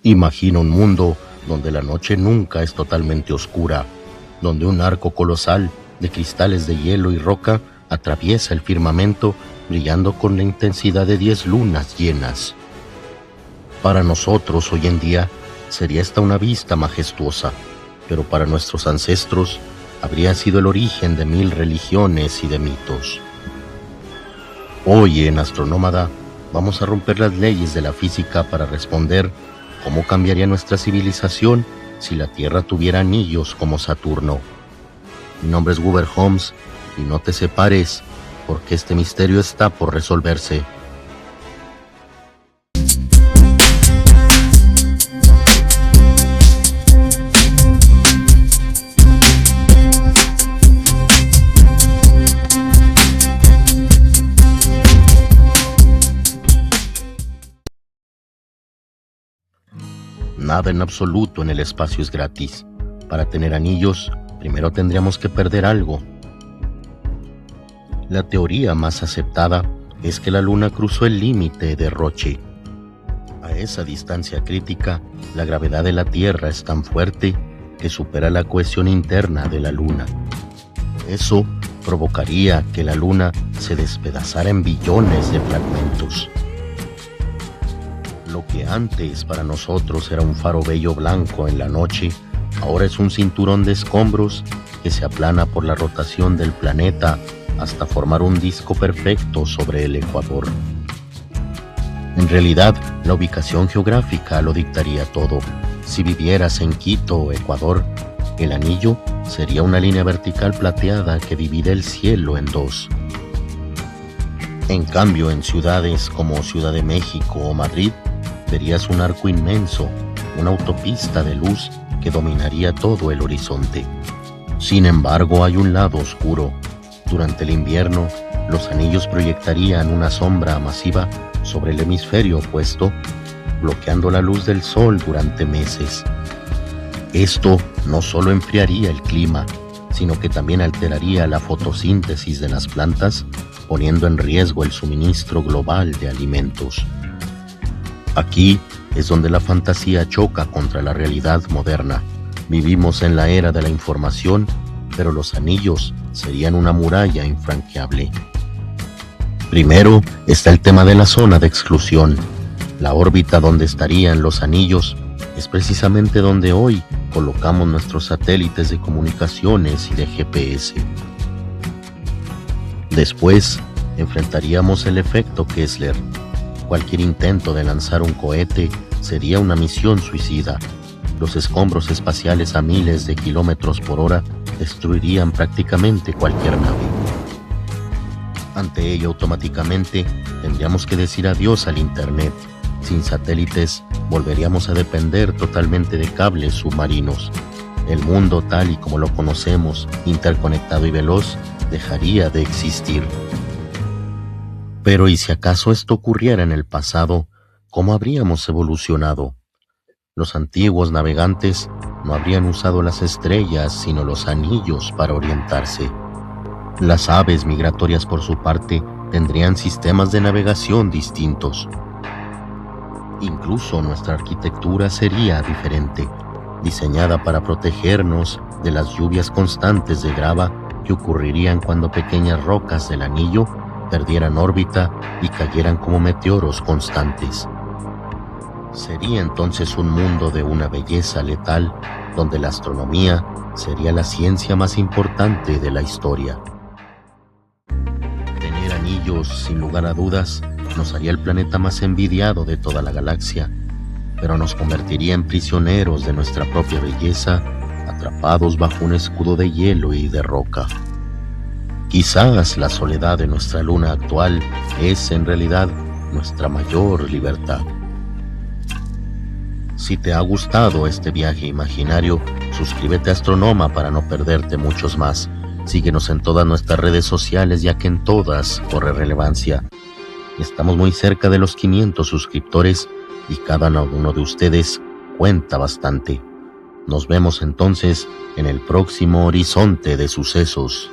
Imagina un mundo donde la noche nunca es totalmente oscura, donde un arco colosal de cristales de hielo y roca atraviesa el firmamento brillando con la intensidad de 10 lunas llenas. Para nosotros hoy en día sería esta una vista majestuosa, pero para nuestros ancestros habría sido el origen de 1000 religiones y de mitos. Hoy en Astronómada vamos a romper las leyes de la física para responder cómo cambiaría nuestra civilización si la Tierra tuviera anillos como Saturno. Mi nombre es Guber Holmes y no te separes porque este misterio está por resolverse. Nada en absoluto en el espacio es gratis. Para tener anillos, primero tendríamos que perder algo. La teoría más aceptada es que la Luna cruzó el límite de Roche. A esa distancia crítica, la gravedad de la Tierra es tan fuerte que supera la cohesión interna de la Luna. Eso provocaría que la Luna se despedazara en billones de fragmentos. Lo que antes para nosotros era un faro bello blanco en la noche, ahora es un cinturón de escombros que se aplana por la rotación del planeta hasta formar un disco perfecto sobre el ecuador. En realidad, la ubicación geográfica lo dictaría todo. Si vivieras en Quito o Ecuador, el anillo sería una línea vertical plateada que divide el cielo en dos. En cambio, en ciudades como Ciudad de México o Madrid, verías un arco inmenso, una autopista de luz que dominaría todo el horizonte. Sin embargo, hay un lado oscuro. Durante el invierno, los anillos proyectarían una sombra masiva sobre el hemisferio opuesto, bloqueando la luz del sol durante meses. Esto no solo enfriaría el clima, sino que también alteraría la fotosíntesis de las plantas, poniendo en riesgo el suministro global de alimentos. Aquí es donde la fantasía choca contra la realidad moderna. Vivimos en la era de la información, pero los anillos serían una muralla infranqueable. Primero está el tema de la zona de exclusión. La órbita donde estarían los anillos es precisamente donde hoy colocamos nuestros satélites de comunicaciones y de GPS. Después enfrentaríamos el efecto Kessler. Cualquier intento de lanzar un cohete sería una misión suicida. Los escombros espaciales a miles de kilómetros por hora destruirían prácticamente cualquier nave. Ante ello, automáticamente tendríamos que decir adiós al Internet. Sin satélites, volveríamos a depender totalmente de cables submarinos. El mundo tal y como lo conocemos, interconectado y veloz, dejaría de existir. Pero ¿y si acaso esto ocurriera en el pasado? ¿Cómo habríamos evolucionado? Los antiguos navegantes no habrían usado las estrellas, sino los anillos para orientarse. Las aves migratorias, por su parte, tendrían sistemas de navegación distintos. Incluso nuestra arquitectura sería diferente, diseñada para protegernos de las lluvias constantes de grava que ocurrirían cuando pequeñas rocas del anillo perdieran órbita y cayeran como meteoros constantes. Sería entonces un mundo de una belleza letal, donde la astronomía sería la ciencia más importante de la historia. Tener anillos, sin lugar a dudas, nos haría el planeta más envidiado de toda la galaxia, pero nos convertiría en prisioneros de nuestra propia belleza, atrapados bajo un escudo de hielo y de roca. Quizás la soledad de nuestra luna actual es en realidad nuestra mayor libertad. Si te ha gustado este viaje imaginario, suscríbete a Astronoma para no perderte muchos más. Síguenos en todas nuestras redes sociales, ya que en todas corre relevancia. Estamos muy cerca de los 500 suscriptores y cada uno de ustedes cuenta bastante. Nos vemos entonces en el próximo Horizonte de Sucesos.